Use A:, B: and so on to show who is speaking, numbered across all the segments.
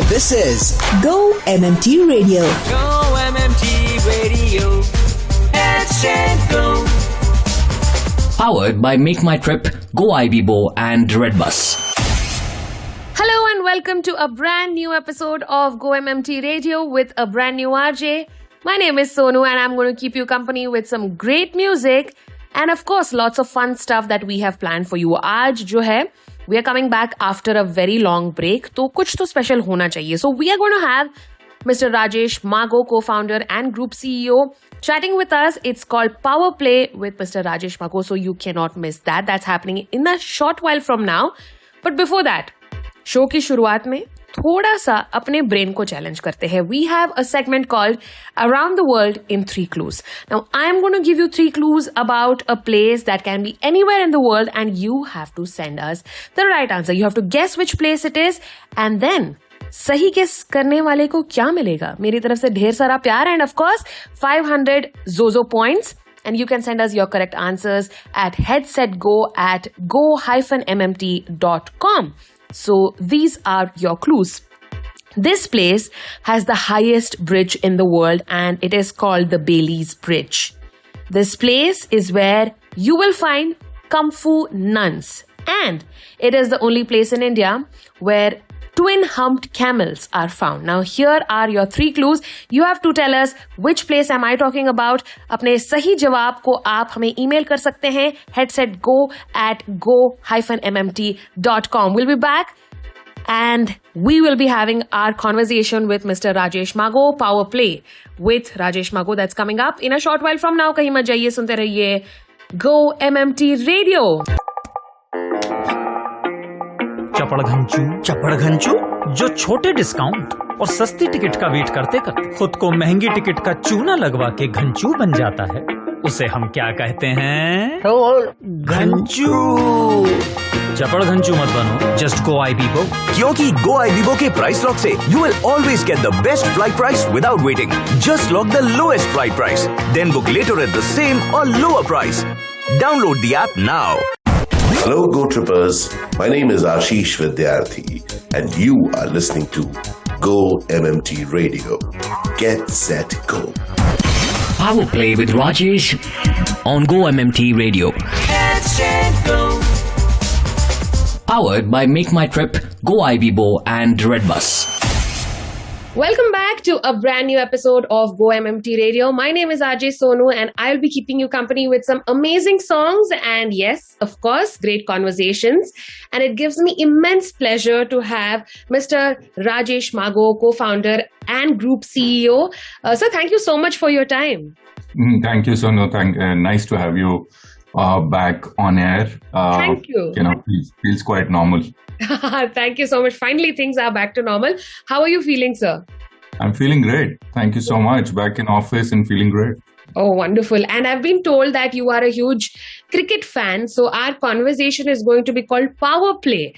A: This is Go-MMT Radio.
B: Go-MMT Radio. Let's go.
C: Powered by Make My Trip, Go Ibibo and Redbus.
D: Hello and welcome to a brand new episode of Go-MMT Radio with a brand new RJ. My name is Sonu and I'm going to keep you company with some great music and of course lots of fun stuff that we have planned for you. Aaj jo hai, we are coming back after a very long break, तो कुछ तो special होना चाहिए. So we are going to have Mr. Rajesh Magow, co-founder and group CEO, chatting with us. It's called Powerplay with Mr. Rajesh Magow, so you cannot miss that. That's happening in a short while from now. But before that, show की शुरुआत में थोड़ा सा अपने brain को challenge करते हैं. We have a segment called Around the World in 3 Clues. Now, I'm going to give you 3 clues about a place that can be anywhere in the world and you have to send us the right answer. You have to guess which place it is and then सही guess करने वाले को क्या मिलेगा? मेरी तरफ से ढेर सारा प्यार and of course 500 Zozo points. And you can send us your correct answers at headsetgo@go-mmt.com. So these are your clues. This place has the highest bridge in the world and it is called the Bailey's Bridge. This place is where you will find Kung Fu nuns. And it is the only place in India where twin-humped camels are found. Now, here are your 3 clues. You have to tell us which place am I talking about. अपने सही जवाब को आप हमें email कर सकते हैं headsetgo@go-mmt.com. We'll be back and we will be having our conversation with Mr. Rajesh Magow, Powerplay with Rajesh Magow. That's coming up in a short while from now. कहीं मत जाइए, सुनते रहिए Go-MMT Radio.
E: चपड़ घंचू जो छोटे डिस्काउंट और सस्ती ticket का वेट करते करते खुद को महंगी टिकट का चूना लगवा के घंचू बन जाता है, उसे हम क्या कहते हैं? घंचू. चपड़ घंचू मत बनो, जस्ट गो आईबीबो.
A: क्योंकि गो आईबीबो के प्राइस लॉक से you will always get the best flight price without waiting. Just lock the lowest flight price, then book later at the same or lower price. Download the app now.
F: Hello, Go Trippers. My name is Ashish Vidyarthi, and you are listening to Go-MMT Radio. Get set, go.
C: Powerplay with Rajesh on Go-MMT Radio.
B: Get set, go.
C: Powered by Make My Trip, Go Ibibo and Redbus.
D: Welcome back to a brand new episode of Go-MMT Radio. My name is RJ Sonu and I'll be keeping you company with some amazing songs and yes, of course, great conversations. And it gives me immense pleasure to have Mr. Rajesh Magow, co-founder and group CEO. Sir, thank you so much for your time.
G: Thank you, Sonu. Nice to have you back on air.
D: Thank you.
G: Feels quite normal.
D: Thank you so much. Finally, things are back to normal. How are you feeling, sir?
G: I'm feeling great. Thank you so much. Back in office and feeling great.
D: Oh, wonderful. And I've been told that you are a huge cricket fan. So our conversation is going to be called Powerplay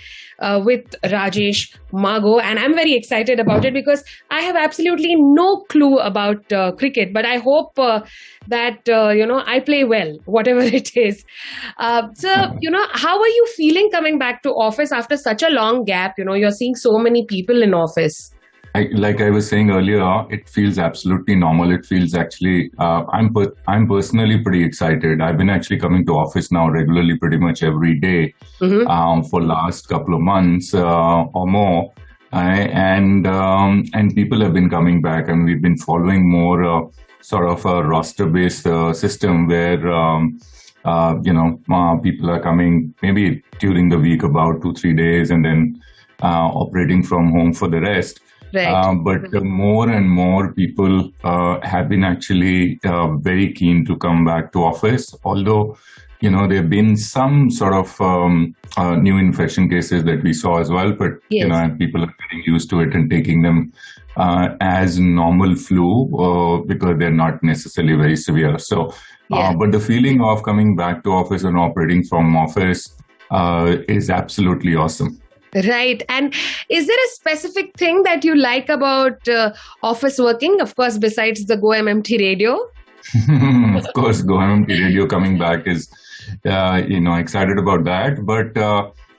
D: with Rajesh Magow. And I'm very excited about it because I have absolutely no clue about cricket. But I hope that, I play well, whatever it is. So, how are you feeling coming back to office after such a long gap? You're seeing so many people in office.
G: Like I was saying earlier, it feels absolutely normal. It feels actually, I'm personally pretty excited. I've been actually coming to office now regularly pretty much every day for last couple of months or more. And people have been coming back and we've been following more sort of a roster-based system where, people are coming maybe during the week about 2-3 days and then operating from home for the rest.
D: Right.
G: But more and more people have been actually very keen to come back to office, although, there have been some sort of new infection cases that we saw as well, but,
D: yes.
G: People are getting used to it and taking them as normal flu because they're not necessarily very severe. So, but the feeling of coming back to office and operating from office is absolutely awesome.
D: Right. And is there a specific thing that you like about office working? Of course, besides the Go-MMT radio?
G: Of course, Go-MMT radio coming back is, excited about that. But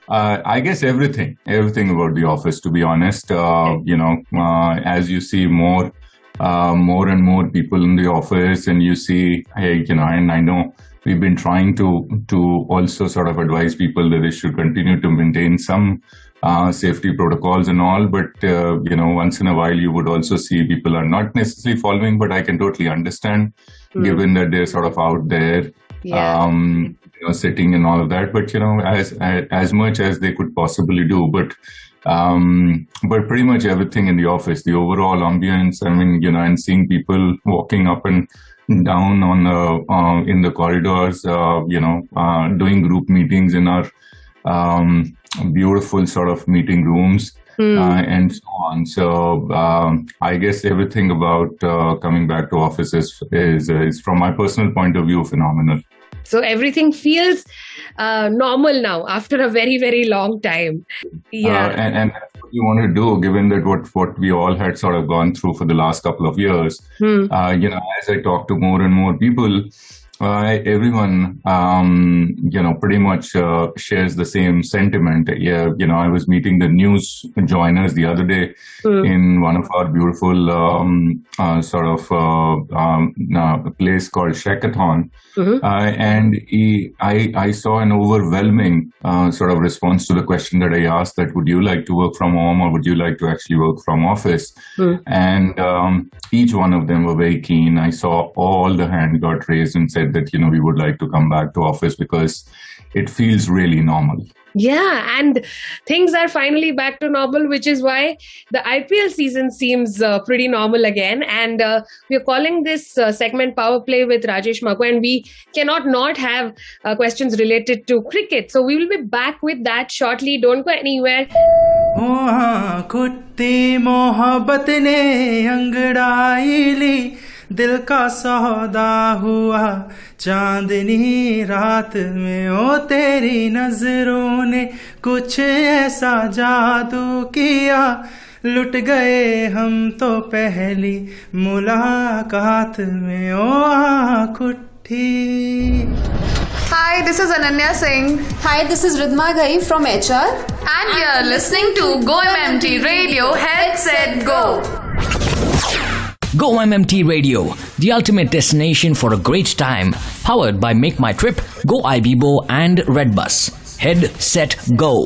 G: I guess everything about the office, to be honest. As you see more and more people in the office, and you see, hey, and I know we've been trying to also sort of advise people that they should continue to maintain some safety protocols and all, but once in a while you would also see people are not necessarily following, but I can totally understand given that they're sort of out there sitting and all of that, but as much as they could possibly do, but pretty much everything in the office, the overall ambience, I mean, and seeing people walking up and down on in the corridors, doing group meetings in our beautiful sort of meeting rooms and so on. So I guess everything about coming back to office is from my personal point of view phenomenal.
D: So everything feels normal now after a very, very long time. Yeah.
G: And that's what we want to do, given that what we all had sort of gone through for the last couple of years. As I talk to more and more people, everyone, pretty much shares the same sentiment. I was meeting the news joiners the other day in one of our beautiful place called Shekathon. And I saw an overwhelming sort of response to the question that I asked, that would you like to work from home or would you like to actually work from office? And each one of them were very keen. I saw all the hand got raised and said that, we would like to come back to office because it feels really normal.
D: Yeah, and things are finally back to normal, which is why the IPL season seems pretty normal again. And we're calling this segment Powerplay with Rajesh Magow, and we cannot not have questions related to cricket. So we will be back with that shortly. Don't go anywhere.
H: कुत्ती मोहब्बत ने अंगड़ाई ली दिल का सौदा हुआ चांदनी रात में ओ तेरी नजरों ने कुछ ऐसा जादू किया लुट गए हम तो पहली मुलाकात में ओ आँख उठी.
I: Hi, this is Ananya Singh.
J: Hi, this is Ridma Ghai from HR.
I: And you're listening to GO-MMT Radio. Headset Go.
C: GO-MMT Radio, the ultimate destination for a great time. Powered by Make My Trip, Go IBIBO and Redbus. Head, set, go.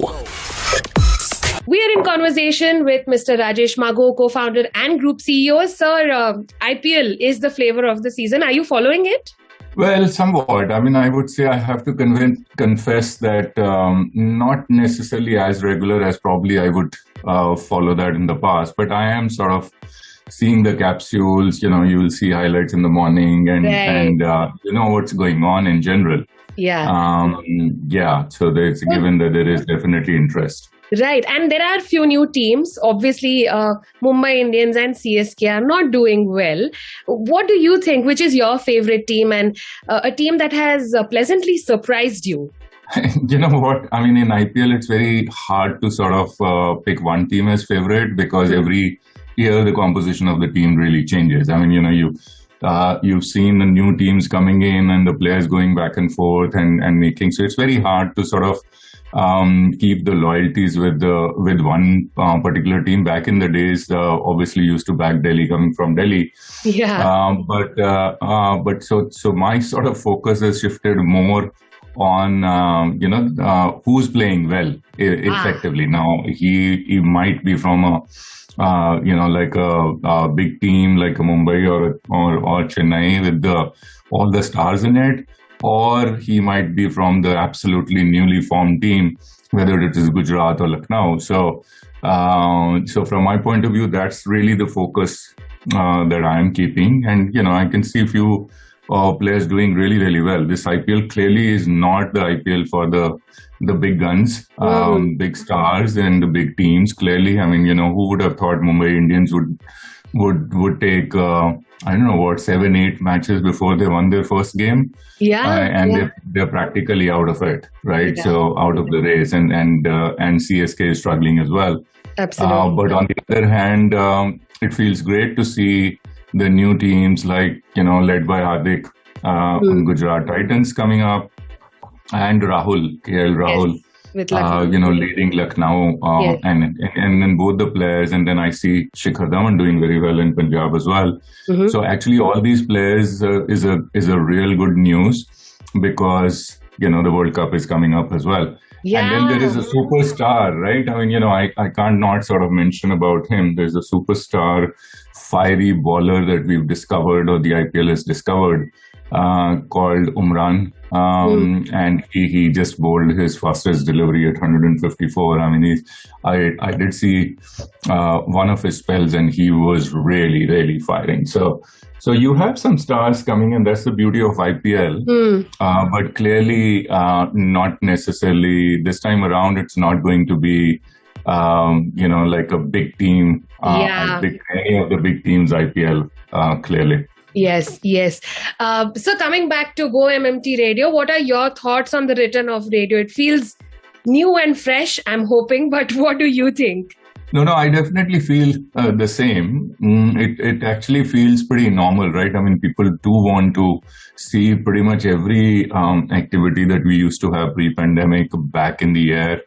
D: We are in conversation with Mr. Rajesh Magow, co-founder and group CEO. Sir, IPL is the flavor of the season. Are you following it?
G: Well, somewhat. I mean, I would say I have to confess that not necessarily as regular as probably I would follow that in the past, but I am sort of seeing the capsules. You will see highlights in the morning and you know what's going on in general.
D: Yeah.
G: So it's given that there is definitely interest.
D: Right. And there are few new teams. Obviously, Mumbai Indians and CSK are not doing well. What do you think? Which is your favorite team and a team that has pleasantly surprised you?
G: You know what? I mean, in IPL, it's very hard to sort of pick one team as favorite because every year the composition of the team really changes. I mean, you've seen the new teams coming in and the players going back and forth and making. So it's very hard to sort of keep the loyalties with one particular team. Back in the days, obviously used to back Delhi, coming from Delhi.
D: Yeah.
G: But so my sort of focus has shifted more on who's playing well effectively. Now he might be from like a big team like a Mumbai or Chennai with all the stars in it. Or he might be from the absolutely newly formed team, whether it is Gujarat or Lucknow. So from my point of view, that's really the focus that I am keeping. And, I can see a few players doing really, really well. This IPL clearly is not the IPL for the big guns, big stars and the big teams. Clearly, I mean, who would have thought Mumbai Indians would take 7-8 matches before they won their first game, they're practically out of it, right? So out of the race, and CSK is struggling as well.
D: Absolutely.
G: But on the other hand, it feels great to see the new teams like led by Hardik, Gujarat Titans coming up, and KL Rahul.
D: With Lucknow.
G: Leading Lucknow,
D: Yes.
G: and then both the players, and then I see Shikhar Dhawan doing very well in Punjab as well.
D: Mhm.
G: So actually, all these players is a real good news, because the World Cup is coming up as well.
D: Yeah.
G: And then there is a superstar, right? I mean, I can't not sort of mention about him. There's a superstar, fiery bowler that we've discovered, or the IPL has discovered, called Umran. And he just bowled his fastest delivery at 154. I mean, I did see one of his spells, and he was really, really firing. So you have some stars coming in. That's the beauty of IPL. But clearly, not necessarily this time around. It's not going to be, like a big team. Any of the big teams IPL, clearly.
D: Yes. So coming back to GO-MMT Radio, what are your thoughts on the return of radio? It feels new and fresh, I'm hoping, but what do you think?
G: No, I definitely feel the same. It actually feels pretty normal, right? I mean, people do want to see pretty much every activity that we used to have pre-pandemic back in the air,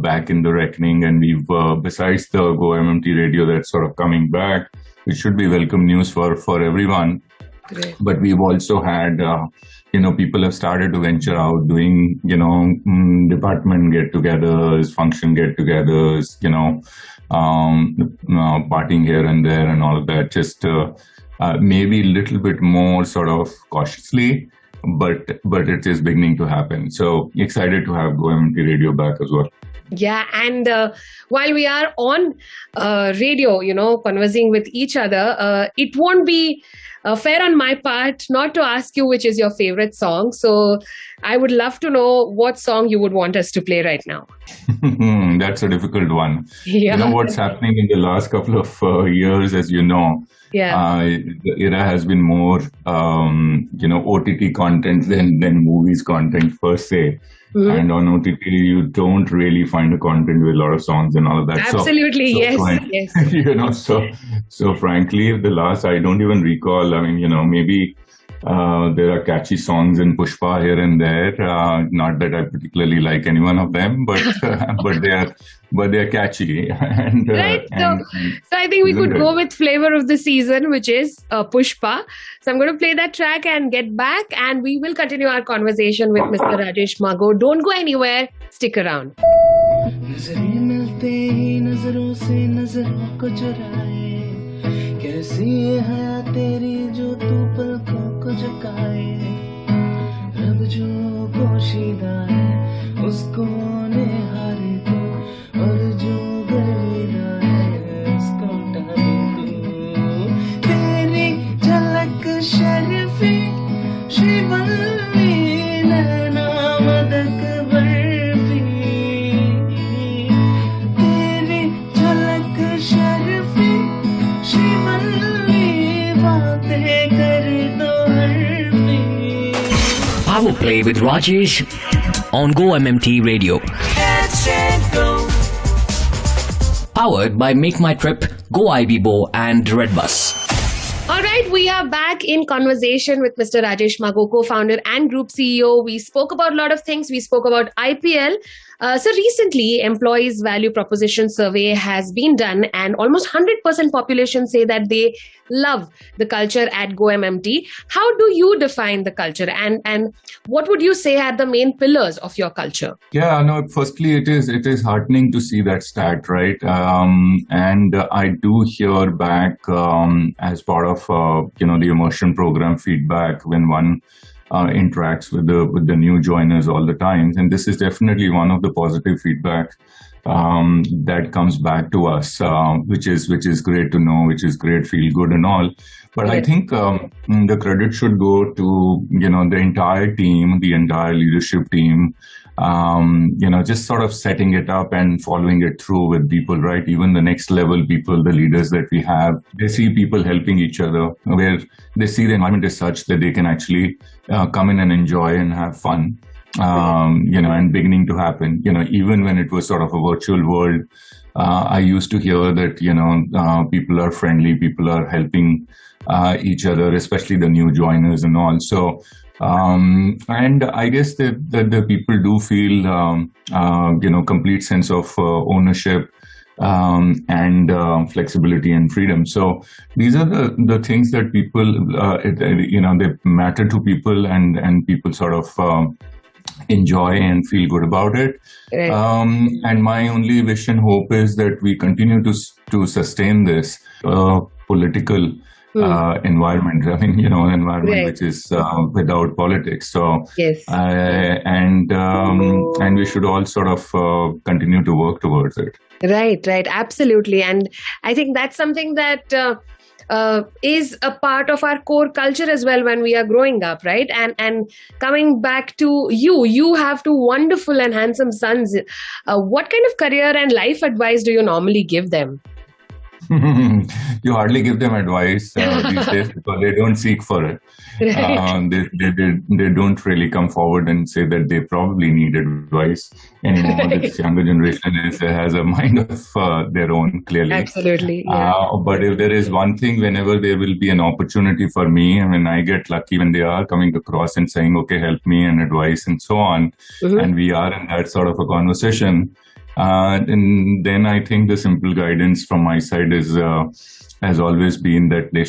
G: back in the reckoning. And we've, besides the GO-MMT radio that's sort of coming back, it should be welcome news for everyone.
D: Great.
G: But we've also had, people have started to venture out doing, department get-togethers, function get-togethers, partying here and there and all of that. Just maybe a little bit more sort of cautiously, but it is beginning to happen. So excited to have GO-MMT radio back as well.
D: Yeah, and while we are on radio, conversing with each other, it won't be fair on my part not to ask you which is your favorite song. So I would love to know what song you would want us to play right now.
G: That's a difficult one.
D: Yeah.
G: You know what's happening in the last couple of years, as you know.
D: Yeah.
G: The era has been more, OTT content than movies content per se. Mm-hmm. And on OTT, you don't really find a content with a lot of songs and all of that.
D: Absolutely, yes.
G: So frankly, the last, I don't even recall. I mean, maybe there are catchy songs in Pushpa here and there. Not that I particularly like any one of them, but they are catchy. And,
D: right. So I think we could go with flavor of the season, which is Pushpa. So I'm going to play that track and get back, and we will continue our conversation with Mr. Rajesh Magow. Don't go anywhere. Stick around.
H: नजरें मिलते ही नजरों से नजरों को चुराए कैसी ये हया तेरी जो तू पलकों को झुकाए रब जो पोशीदा है उसको निहारे तू और जो गर्विदा है उसको डाले तू तेरी झलक शर्फी श्रीवल्ली नैना मदक बर्फी तेरी झलक शर्फी श्रीवल्ली बातें कर दो हरफी.
C: Powerplay with Rajesh on GO-MMT Radio.
B: Get set go.
C: Powered by Make My Trip, Go Ibibo and Redbus.
D: All right, we are back in conversation with Mr. Rajesh Magow, co-founder and group CEO. We spoke about a lot of things. We spoke about IPL. So recently, employees' value proposition survey has been done, and almost 100% population say that they love the culture at GO-MMT. How do you define the culture, and what would you say are the main pillars of your culture?
G: Yeah, no, firstly, it is heartening to see that stat, right? And I do hear back as part of the immersion program feedback when one interacts with the new joiners all the time, and this is definitely one of the positive feedback that comes back to us, which is great to know, which is great, feel good and all. But I think the credit should go to the entire team, the entire leadership team. Just sort of setting it up and following it through with people, right? Even the next level people, the leaders that we have, they see people helping each other, where they see the environment is such that they can actually come in and enjoy and have fun, and beginning to happen, even when it was sort of a virtual world. I used to hear that, people are friendly, people are helping each other, especially the new joiners and all. So, and I guess that the people do feel, complete sense of ownership and flexibility and freedom. So these are the things that people, they matter to people, and people sort of enjoy and feel good about it.
D: Right.
G: And my only wish and hope is that we continue to sustain this political environment. I mean, an environment
D: Right.
G: which is without politics. So,
D: Yes.
G: and we should all sort of continue to work towards it.
D: Right, absolutely. And I think that's something that is a part of our core culture as well when we are growing up, right? And coming back to you have two wonderful and handsome sons. What kind of career and life advice do you normally give them?
G: You hardly give them advice these days because they don't seek for it.
D: Right.
G: They don't really come forward and say that they probably need advice anymore. This younger generation has a mind of their own, clearly.
D: Absolutely. Yeah.
G: But if there is one thing, whenever there will be an opportunity for me, I mean, I get lucky when they are coming across and saying, okay, help me and advice and so on.
D: Mhm.
G: And we are in that sort of a conversation. And then I think the simple guidance from my side has always been that they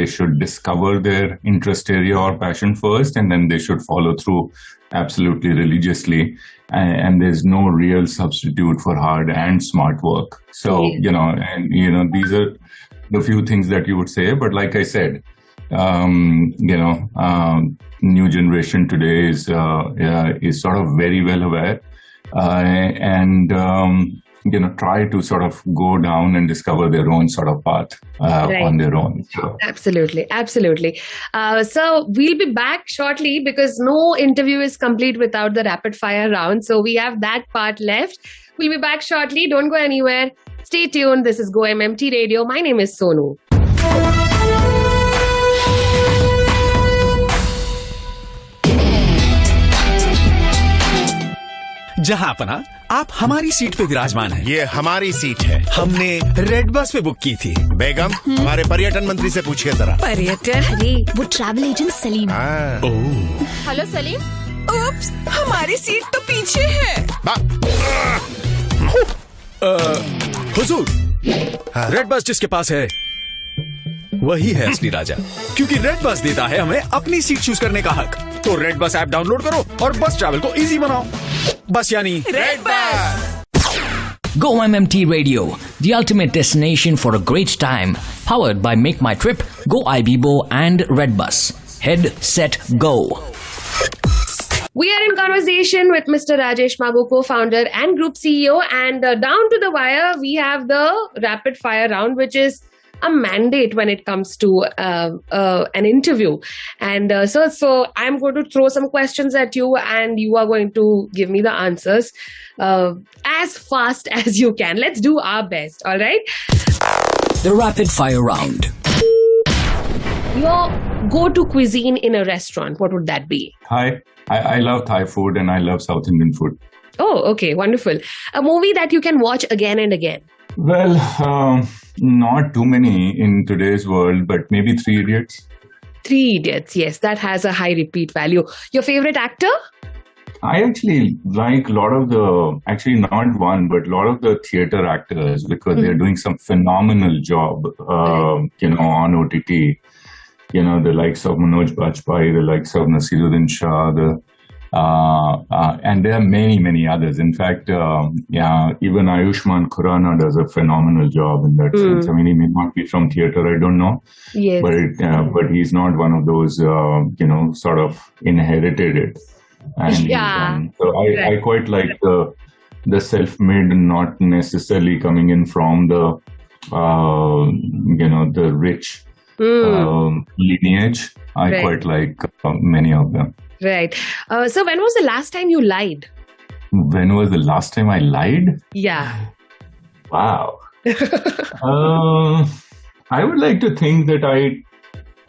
G: should discover their interest area or passion first, and then they should follow through absolutely religiously. And there's no real substitute for hard and smart work. So, these are the few things that you would say. But like I said, new generation today is sort of very well aware. And try to sort of go down and discover their own sort of path
D: Right.
G: on their own. So,
D: Absolutely. So we'll be back shortly because no interview is complete without the rapid fire round. So we have that part left. We'll be back shortly. Don't go anywhere. Stay tuned. This is GO-MMT Radio. My name is Sonu.
K: जहां अपना आप हमारी seat पे विराजमान हैं।
L: ये हमारी seat है।
K: हमने रेड बस पे बुक की थी।
L: बेगम, हमारे पर्यटन मंत्री से पूछिए जरा।
M: पर्यटन? अरे वो travel agent Salim.
I: Hello Salim.
M: Oops, हमारी सीट तो पीछे है।
K: हुजूर, रेड बस जिसके पास है वही है असली राजा, क्योंकि रेड बस देता है हमें अपनी सीट चूज करने का हक। तो रेड बस ऐप डाउनलोड करो और बस ट्रैवल को इजी बनाओ। बस यानी
M: red bus.
C: GO-MMT Radio, the ultimate destination for a great time. Powered by Make My Trip, Go Ibibo and Redbus. Head, set, go.
D: We are in conversation with Mr. Rajesh Magow, co-founder and group CEO. And down to the wire, we have the rapid fire round, which is a mandate when it comes to an interview. And so I'm going to throw some questions at you, and you are going to give me the answers as fast as you can. Let's do our best, all right?
C: The rapid fire round.
D: Your go-to cuisine in a restaurant, what would that be?
G: Thai. I love Thai food and I love South Indian food.
D: Oh, okay, wonderful. A movie that you can watch again and again.
G: Well, not too many in today's world, but maybe Three Idiots.
D: Three Idiots, yes, that has a high repeat value. Your favorite actor?
G: I actually like a lot of actually not one, but a lot of the theater actors because they're doing some phenomenal job, on OTT. The likes of Manoj Bajpayee, the likes of Nasiruddin Shah, and there are many, many others. In fact, even Ayushmann Khurrana does a phenomenal job in that sense. I mean, he may not be from theater, I don't know.
D: Yes.
G: But he's not one of those, sort of inherited it. And so I quite like the self-made, not necessarily coming in from the, the rich lineage. I quite like many of them.
D: Right. So when was the last time you lied?
G: When was the last time I lied?
D: Yeah.
G: Wow. I would like to think that I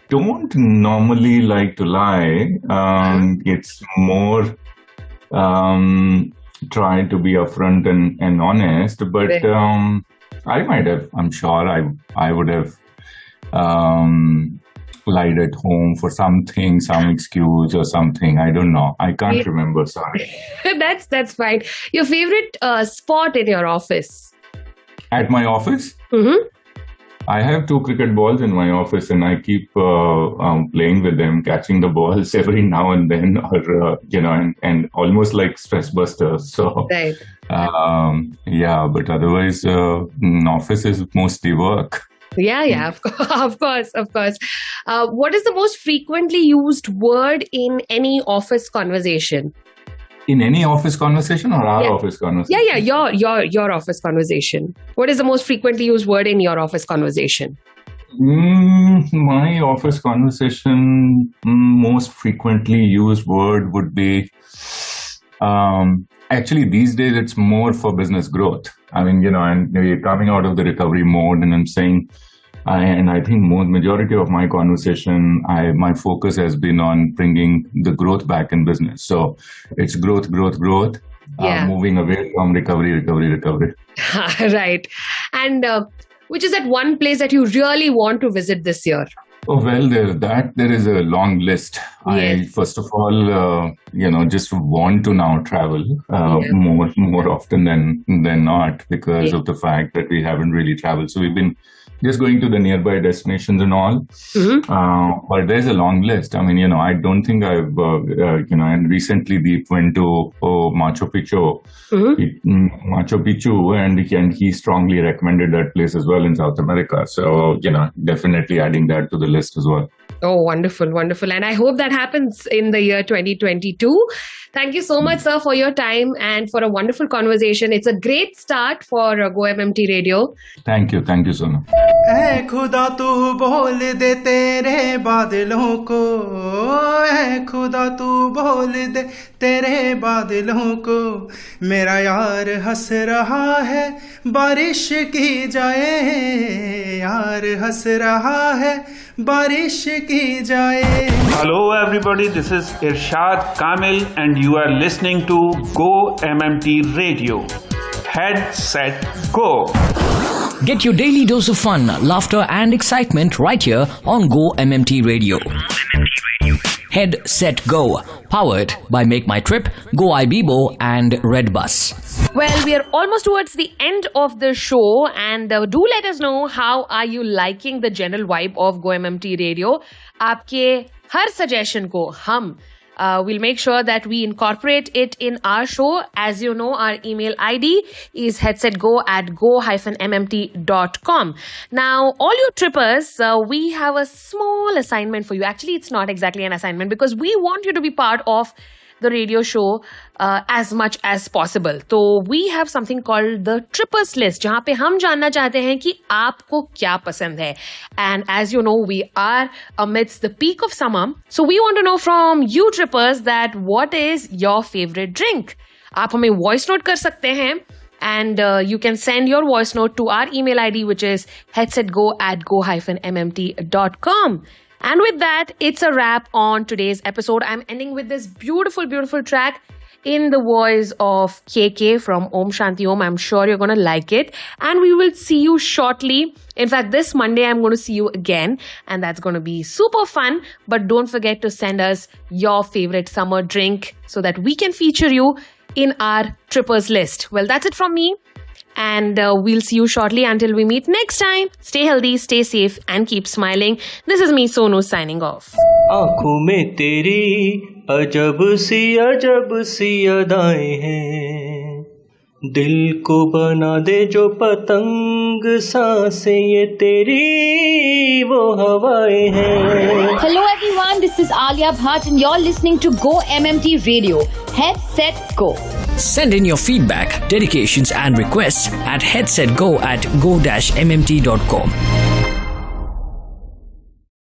G: don't normally like to lie. It's more, tried to be upfront and honest, but I might have. I'm sure I would have lied at home for something, some excuse or something. I don't know. I can't remember. Sorry.
D: That's fine. Your favorite spot in your office?
G: At my office?
D: Mm-hmm.
G: I have 2 cricket balls in my office, and I keep playing with them, catching the balls every now and then, or and almost like stress busters. So,
D: right.
G: But otherwise, office is mostly work.
D: Yeah, of course. What is the most frequently used word in any office conversation?
G: In any office conversation or our office conversation?
D: Yeah, your office conversation. What is the most frequently used word in your office conversation?
G: My office conversation, most frequently used word would be, actually these days it's more for business growth. I mean, and we're coming out of the recovery mode, and I'm saying, and I think majority of my conversation, my focus has been on bringing the growth back in business. So it's growth, moving away from recovery.
D: Right. And which is that one place that you really want to visit this year?
G: Oh, well, there is a long list.
D: Yes.
G: I, first of all, just want to now travel more often than not, because of the fact that we haven't really traveled. So we've been just going to the nearby destinations and all. Mm-hmm. But there's a long list. I mean, I don't think I've, and recently Deep went to Machu Picchu. Mm-hmm. And he strongly recommended that place as well in South America. So, definitely adding that to the list as well.
D: Oh, wonderful. And I hope that happens in the year 2022. Thank you so much, sir, for your time and for a wonderful conversation. It's a great start for GO-MMT Radio.
G: Thank you, Sonu.
H: ऐ खुदा तू बोल दे तेरे बादलों को, ऐ खुदा तू बोल दे तेरे बादलों को, मेरा यार हंस रहा है बारिश की जाए, यार हंस रहा है बारिश की जाए.
N: Hello everybody, this is Irshad Kamil and you are listening to GO-MMT Radio. Head, set, go.
C: Get your daily dose of fun, laughter and excitement right here on GO-MMT Radio. Head, set, go. Powered by Make My Trip, Go-Ibibo and Redbus.
D: Well, we are almost towards the end of the show, and do let us know how are you liking the general vibe of GO-MMT Radio. आपके हर suggestion को हम we'll make sure that we incorporate it in our show. As you know, our email ID is headsetgo@go-mmt.com. Now, all you trippers, we have a small assignment for you. Actually, it's not exactly an assignment because we want you to be part of the radio show as much as possible. So we have something called the Trippers List, जहाँ पे हम जानना चाहते हैं कि आपको क्या पसंद है. And as you know, we are amidst the peak of summer. So we want to know from you trippers that what is your favorite drink. आप हमें voice note कर सकते हैं. And you can send your voice note to our email ID, which is headsetgo@go-mmt.com. And with that, it's a wrap on today's episode. I'm ending with this beautiful, beautiful track in the voice of KK from Om Shanti Om. I'm sure you're going to like it. And we will see you shortly. In fact, this Monday, I'm going to see you again. And that's going to be super fun. But don't forget to send us your favorite summer drink so that we can feature you in our Trippers List. Well, that's it from me. And we'll see you shortly until we meet next time. Stay healthy, stay safe and keep smiling. This is me, Sonu, signing off.
O: आँखों में तेरी अजब सी अदाएं हैं, दिल को बना दे जो पतंग, सांसें ये तेरी वो हवाएं हैं.
P: Hello everyone, this is Alia Bhatt and you're listening to GO-MMT Radio. Head, set, go.
C: Send in your feedback, dedications and requests at headsetgo@go-mmt.com.